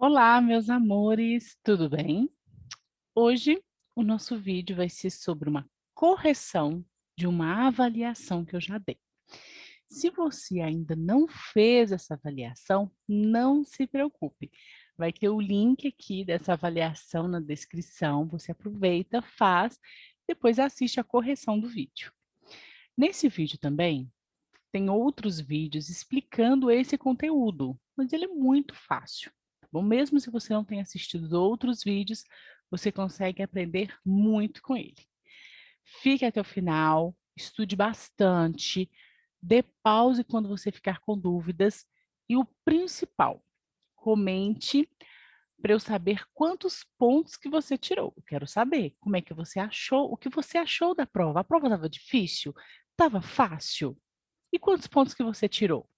Olá, meus amores, tudo bem? Hoje o nosso vídeo vai ser sobre uma correção de uma avaliação que eu já dei. Se você ainda não fez essa avaliação, não se preocupe. Vai ter o link aqui dessa avaliação na descrição. Você aproveita, faz, depois assiste a correção do vídeo. Nesse vídeo também tem outros vídeos explicando esse conteúdo, mas ele é muito fácil, tá bom? Mesmo se você não tem assistido outros vídeos, você consegue aprender muito com ele. Fique até o final, estude bastante, dê pause quando você ficar com dúvidas e o principal, comente para eu saber quantos pontos que você tirou. Eu quero saber como é que você achou, o que você achou da prova. A prova estava difícil? Estava fácil? E quantos pontos que você tirou?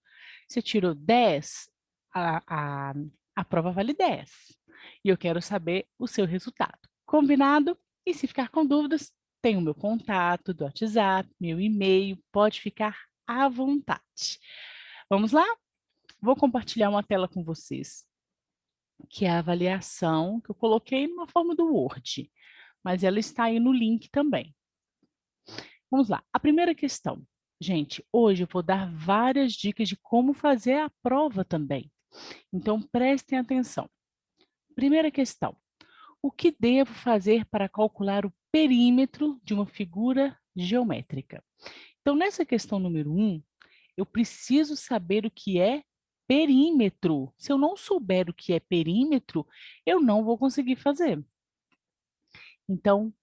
Você tirou 10, a, a, a prova vale 10. E eu quero saber o seu resultado. Combinado? E se ficar com dúvidas, tem o meu contato do WhatsApp, meu e-mail, pode ficar à vontade. Vamos lá? Vou compartilhar uma tela com vocês, que é a avaliação que eu coloquei numa forma do Word, mas ela está aí no link também. Vamos lá. A primeira questão. Gente, hoje eu vou dar várias dicas de como fazer a prova também. Então, prestem atenção. Primeira questão. O que devo fazer para calcular o perímetro de uma figura geométrica? Então, nessa questão número 1, eu preciso saber o que é perímetro. Se eu não souber o que é perímetro, eu não vou conseguir fazer. Então,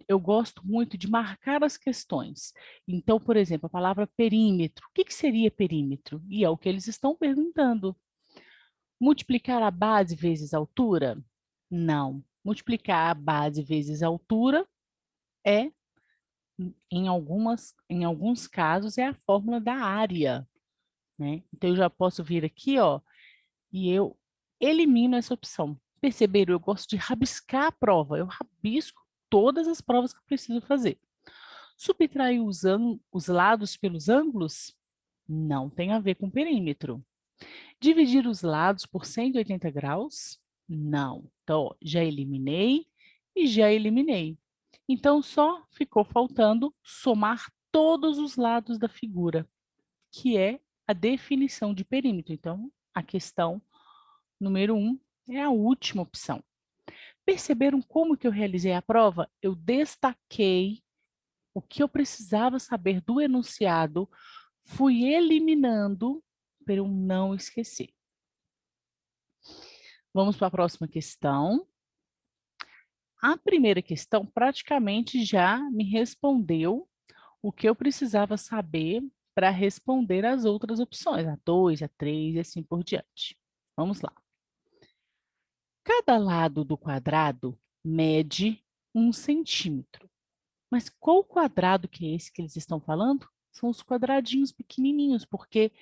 eu gosto muito de marcar as questões. Então, por exemplo, a palavra perímetro. O que seria perímetro? E é o que eles estão perguntando. Multiplicar a base vezes a altura? Não. Multiplicar a base vezes a altura é, em alguns casos, é a fórmula da área, né? Então, eu já posso vir aqui, ó, e eu elimino essa opção. Perceberam? Eu gosto de rabiscar a prova. Eu rabisco todas as provas que eu preciso fazer. Subtrair os lados pelos ângulos? Não tem a ver com perímetro. Dividir os lados por 180 graus? Não. Então, ó, já eliminei e já eliminei. Então, só ficou faltando somar todos os lados da figura, que é a definição de perímetro. Então, a questão número 1 é a última opção. Perceberam como que eu realizei a prova? Eu destaquei o que eu precisava saber do enunciado, fui eliminando para eu não esquecer. Vamos para a próxima questão. A primeira questão praticamente já me respondeu o que eu precisava saber para responder as outras opções, a 2, a 3 e assim por diante. Vamos lá. Cada lado do quadrado mede 1 centímetro. Mas qual quadrado que é esse que eles estão falando? São os quadradinhos pequenininhos, porque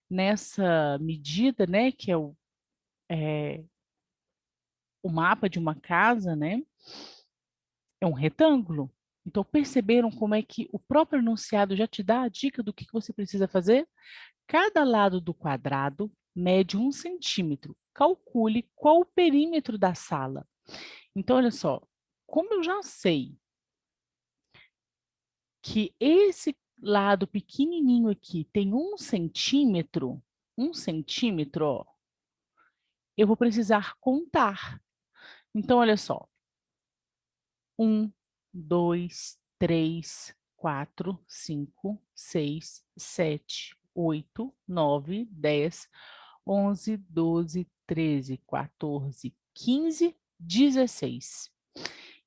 nessa medida, né, que é o mapa de uma casa, né, é um retângulo. Então, perceberam como é que o próprio enunciado já te dá a dica do que você precisa fazer? Cada lado do quadrado mede 1 centímetro. Calcule qual o perímetro da sala. Então, olha só, como eu já sei que esse lado pequenininho aqui tem 1 centímetro, ó, eu vou precisar contar. Então, olha só, 1, 2, 3, 4, 5, 6, 7, 8, 9, 10, 11, 12, 13, 14, 15, 16.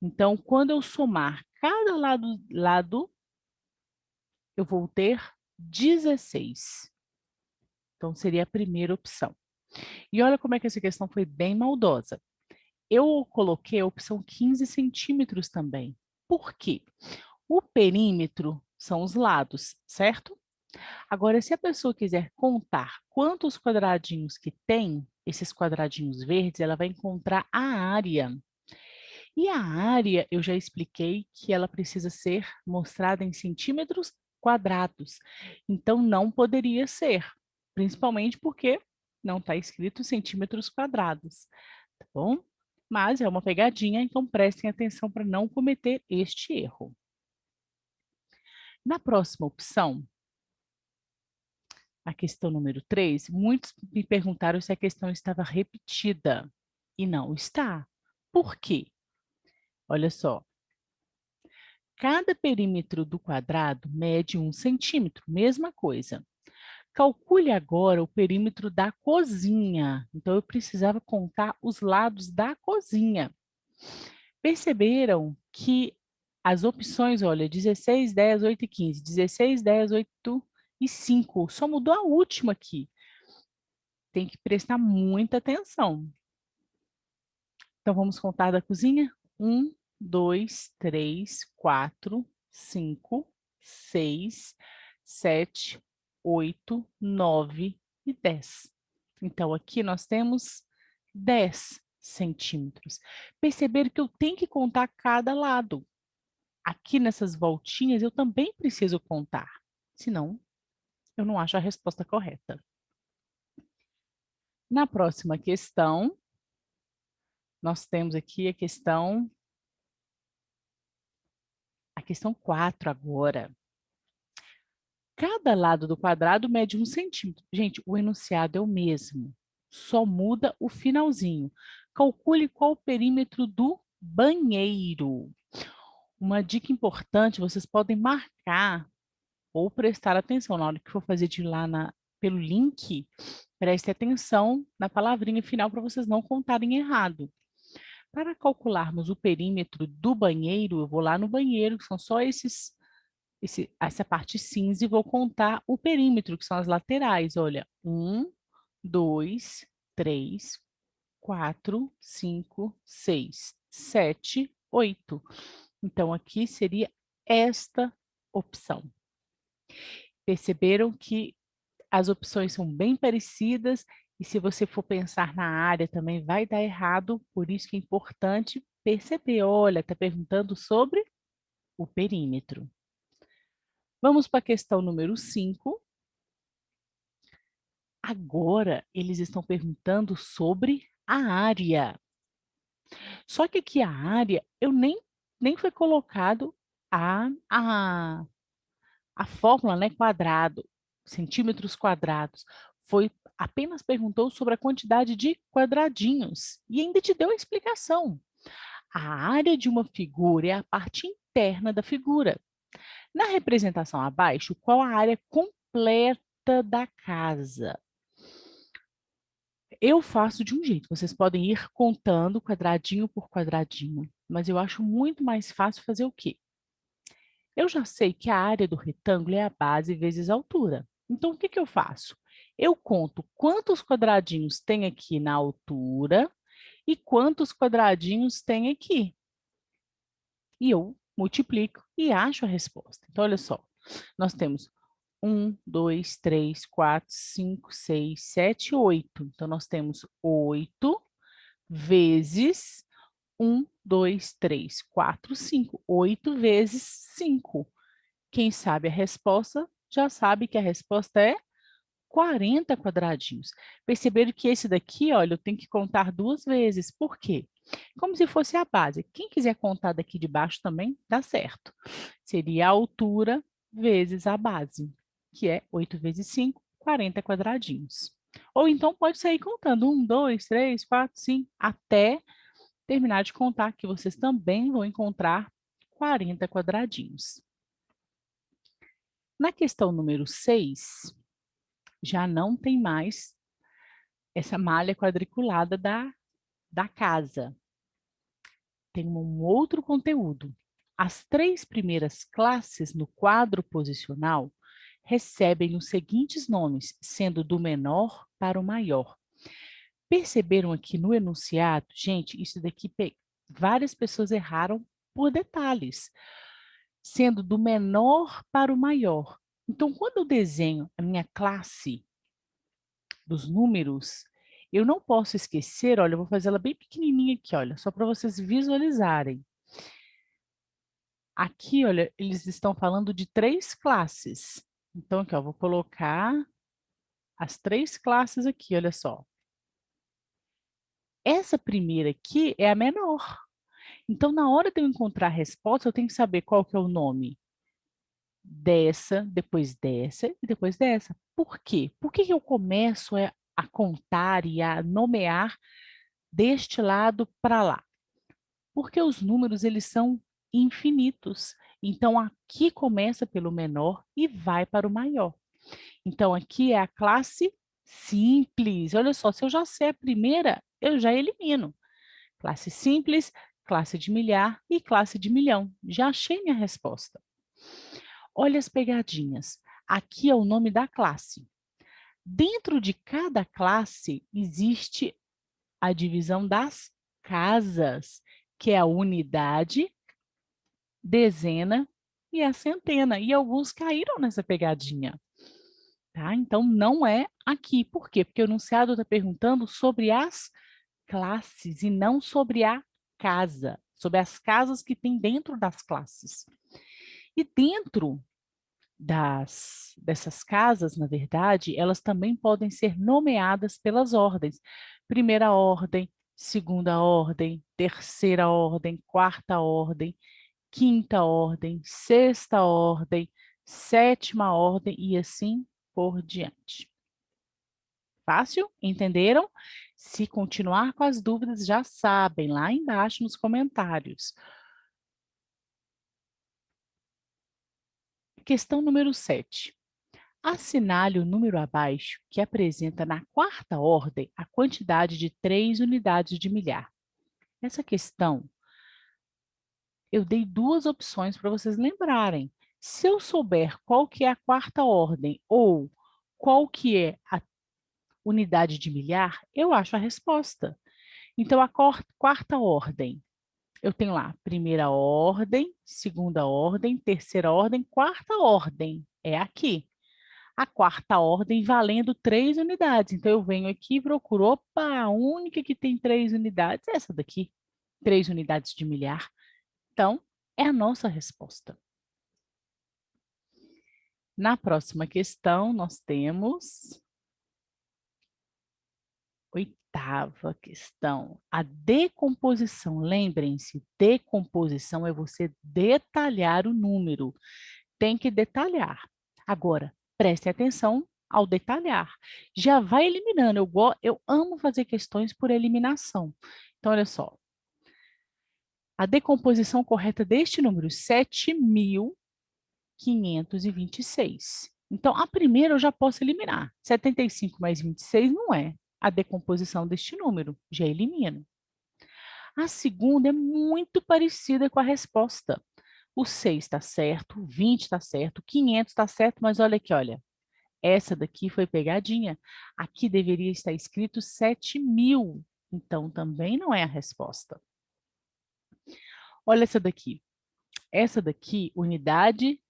Então, quando eu somar cada lado, eu vou ter 16. Então, seria a primeira opção. E olha como é que essa questão foi bem maldosa. Eu coloquei a opção 15 centímetros também. Por quê? O perímetro são os lados, certo? Agora, se a pessoa quiser contar quantos quadradinhos que tem, esses quadradinhos verdes, ela vai encontrar a área. E a área, eu já expliquei que ela precisa ser mostrada em centímetros quadrados. Então, não poderia ser, principalmente porque não está escrito centímetros quadrados, tá bom? Mas é uma pegadinha, então prestem atenção para não cometer este erro. Na próxima opção, a questão número 3, muitos me perguntaram se a questão estava repetida. E não está. Por quê? Olha só. Cada perímetro do quadrado mede 1 centímetro, mesma coisa. Calcule agora o perímetro da cozinha. Então, eu precisava contar os lados da cozinha. Perceberam que as opções, olha, 16, 10, 8 e 15, 16, 10, 8 e 5, só mudou a última aqui. Tem que prestar muita atenção. Então, vamos contar da cozinha? 1, 2, 3, 4, 5, 6, 7, 8, 9 e 10. Então, aqui nós temos 10 centímetros. Perceberam que eu tenho que contar cada lado. Aqui nessas voltinhas eu também preciso contar, senão eu não acho a resposta correta. Na próxima questão, nós temos aqui a questão 4 agora. Cada lado do quadrado mede 1 centímetro. Gente, o enunciado é o mesmo, só muda o finalzinho. Calcule qual o perímetro do banheiro. Uma dica importante, vocês podem marcar ou prestar atenção na hora que for fazer de lá pelo link, preste atenção na palavrinha final para vocês não contarem errado. Para calcularmos o perímetro do banheiro, eu vou lá no banheiro, que são só essa parte cinza, e vou contar o perímetro, que são as laterais. Olha, 1, 2, 3, 4, 5, 6, 7, 8. Então, aqui seria esta opção. Perceberam que as opções são bem parecidas e se você for pensar na área também vai dar errado, por isso que é importante perceber. Olha, está perguntando sobre o perímetro. Vamos para a questão número 5. Agora eles estão perguntando sobre a área. Só que aqui a área, eu nem foi colocado a fórmula, né, quadrado, centímetros quadrados. Foi apenas perguntou sobre a quantidade de quadradinhos e ainda te deu a explicação. A área de uma figura é a parte interna da figura. Na representação abaixo, qual a área completa da casa? Eu faço de um jeito, vocês podem ir contando quadradinho por quadradinho, mas eu acho muito mais fácil fazer o quê? Eu já sei que a área do retângulo é a base vezes a altura. Então, o que que eu faço? Eu conto quantos quadradinhos tem aqui na altura e quantos quadradinhos tem aqui. E eu multiplico e acho a resposta. Então, olha só, nós temos 1, 2, 3, 4, 5, 6, 7, 8. Então, nós temos 8 vezes 1, 2, 3, 4, 5. 8 vezes 5. Quem sabe a resposta, já sabe que a resposta é 40 quadradinhos. Perceberam que esse daqui, olha, eu tenho que contar 2 vezes. Por quê? Como se fosse a base. Quem quiser contar daqui de baixo também, dá certo. Seria a altura vezes a base, que é 8 vezes 5, 40 quadradinhos. Ou então pode sair contando 1, 2, 3, 4, 5, até terminar de contar, que vocês também vão encontrar 40 quadradinhos. Na questão número 6, já não tem mais essa malha quadriculada da casa. Tem um outro conteúdo. As 3 primeiras classes no quadro posicional recebem os seguintes nomes, sendo do menor para o maior. Perceberam aqui no enunciado? Gente, isso daqui várias pessoas erraram por detalhes, sendo do menor para o maior. Então, quando eu desenho a minha classe dos números, eu não posso esquecer, olha, eu vou fazer ela bem pequenininha aqui, olha, só para vocês visualizarem. Aqui, olha, eles estão falando de 3 classes. Então, aqui, ó, vou colocar as 3 classes aqui, olha só. Essa primeira aqui é a menor. Então, na hora de eu encontrar a resposta, eu tenho que saber qual que é o nome dessa, depois dessa e depois dessa. Por quê? Por que eu começo a contar e a nomear deste lado para lá? Porque os números, eles são infinitos. Então, aqui começa pelo menor e vai para o maior. Então, aqui é a classe simples. Olha só, se eu já sei a primeira, eu já elimino. Classe simples, classe de milhar e classe de milhão. Já achei minha resposta. Olha as pegadinhas. Aqui é o nome da classe. Dentro de cada classe existe a divisão das casas, que é a unidade, dezena e a centena. E alguns caíram nessa pegadinha. Tá? Então, não é aqui. Por quê? Porque o enunciado está perguntando sobre as classes e não sobre a casa, sobre as casas que tem dentro das classes. E dentro dessas casas, na verdade, elas também podem ser nomeadas pelas ordens. Primeira ordem, segunda ordem, terceira ordem, quarta ordem, quinta ordem, sexta ordem, sétima ordem e assim por diante. Fácil? Entenderam? Se continuar com as dúvidas, já sabem, lá embaixo nos comentários. Questão número 7. Assinale o número abaixo que apresenta na quarta ordem a quantidade de 3 unidades de milhar. Essa questão, eu dei 2 opções para vocês lembrarem. Se eu souber qual que é a quarta ordem ou qual que é a unidade de milhar, eu acho a resposta. Então, a quarta ordem, eu tenho lá primeira ordem, segunda ordem, terceira ordem, quarta ordem. É aqui. A quarta ordem valendo 3 unidades. Então, eu venho aqui e procuro, opa, a única que tem 3 unidades é essa daqui. 3 unidades de milhar. Então, é a nossa resposta. Na próxima questão, nós temos oitava questão. A decomposição. Lembrem-se, decomposição é você detalhar o número. Tem que detalhar. Agora, preste atenção ao detalhar. Já vai eliminando. Eu amo fazer questões por eliminação. Então, olha só. A decomposição correta deste número, 7.526. Então, a primeira eu já posso eliminar. 75 mais 26 não é a decomposição deste número. Já elimino. A segunda é muito parecida com a resposta. O 6 está certo, o 20 está certo, o 500 está certo, mas olha aqui, olha. Essa daqui foi pegadinha. Aqui deveria estar escrito 7.000. Então, também não é a resposta. Olha essa daqui. Essa daqui, unidade,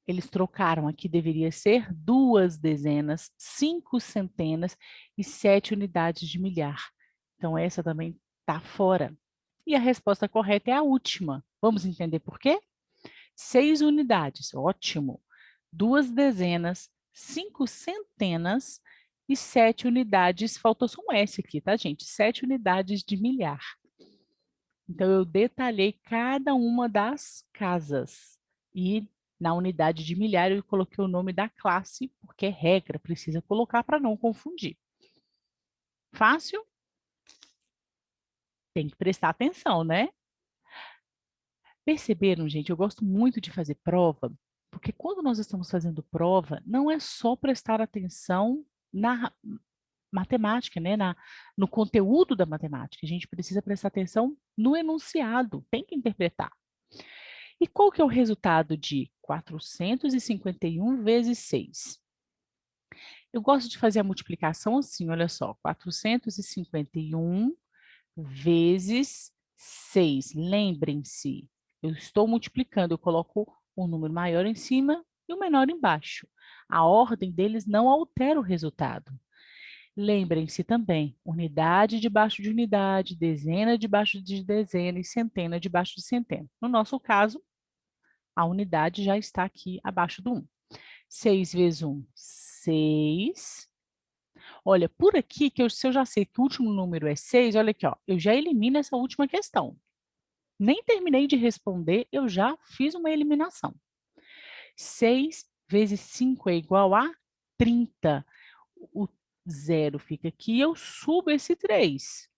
eles trocaram. Aqui deveria ser 2 dezenas, 5 centenas e 7 unidades de milhar. Então, essa também está fora. E a resposta correta é a última. Vamos entender por quê? 6 unidades, ótimo. 2 dezenas, 5 centenas e 7 unidades, faltou só um S aqui, tá, gente? 7 unidades de milhar. Então, eu detalhei cada uma das casas. E na unidade de milhar, eu coloquei o nome da classe, porque é regra, precisa colocar para não confundir. Fácil? Tem que prestar atenção, né? Perceberam, gente? Eu gosto muito de fazer prova, porque quando nós estamos fazendo prova, não é só prestar atenção na matemática, né? No conteúdo da matemática. A gente precisa prestar atenção no enunciado, tem que interpretar. E qual que é o resultado de 451 vezes 6? Eu gosto de fazer a multiplicação assim, olha só, 451 vezes 6. Lembrem-se, eu estou multiplicando, eu coloco um número maior em cima e o menor embaixo. A ordem deles não altera o resultado. Lembrem-se também, unidade debaixo de unidade, dezena debaixo de dezena e centena debaixo de centena. No nosso caso, a unidade já está aqui abaixo do 1. 6 vezes 1, 6. Olha, por aqui, se eu já sei que o último número é 6, olha aqui, ó, eu já elimino essa última questão. Nem terminei de responder, eu já fiz uma eliminação. 6 vezes 5 é igual a 30. O zero fica aqui, eu subo esse 3.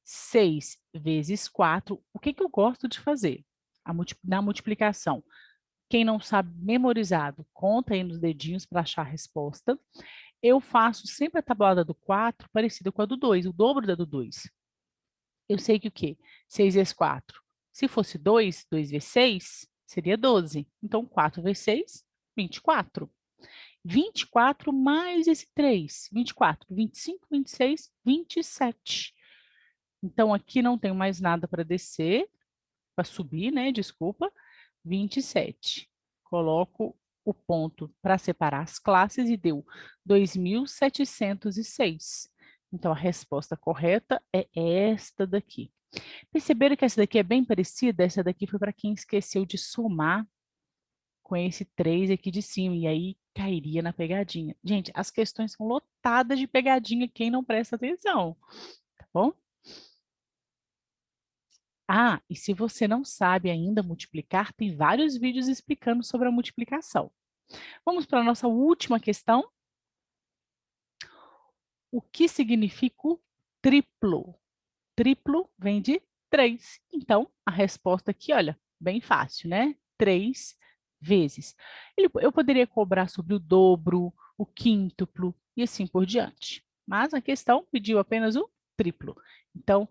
6 vezes 4, o que eu gosto de fazer? Na multiplicação. Quem não sabe memorizado, conta aí nos dedinhos para achar a resposta. Eu faço sempre a tabuada do 4 parecida com a do 2, o dobro da do 2. Eu sei que o quê? 6 vezes 4. Se fosse 2, 2 vezes 6, seria 12. Então, 4 vezes 6, 24. 24 mais esse 3, 24, 25, 26, 27. Então, aqui não tenho mais nada para descer, para subir, né? Desculpa. 27. Coloco o ponto para separar as classes e deu 2.706. Então, a resposta correta é esta daqui. Perceberam que essa daqui é bem parecida? Essa daqui foi para quem esqueceu de somar com esse 3 aqui de cima, e aí cairia na pegadinha. Gente, as questões são lotadas de pegadinha, quem não presta atenção, tá bom? Ah, e se você não sabe ainda multiplicar, tem vários vídeos explicando sobre a multiplicação. Vamos para a nossa última questão. O que significa o triplo? Triplo vem de 3. Então, a resposta aqui, olha, bem fácil, né? 3 vezes. Eu poderia cobrar sobre o dobro, o quíntuplo e assim por diante. Mas a questão pediu apenas o triplo. Então,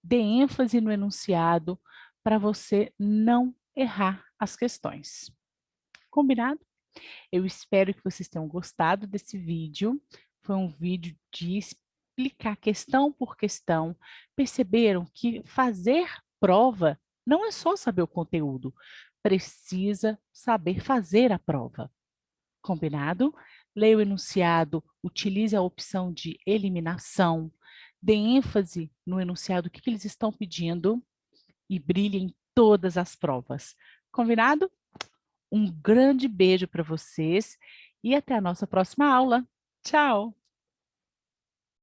dê ênfase no enunciado para você não errar as questões. Combinado? Eu espero que vocês tenham gostado desse vídeo. Foi um vídeo de explicar questão por questão. Perceberam que fazer prova não é só saber o conteúdo, precisa saber fazer a prova. Combinado? Leia o enunciado, utilize a opção de eliminação, dê ênfase no enunciado, o que eles estão pedindo e brilhe em todas as provas. Combinado? Um grande beijo para vocês e até a nossa próxima aula. Tchau!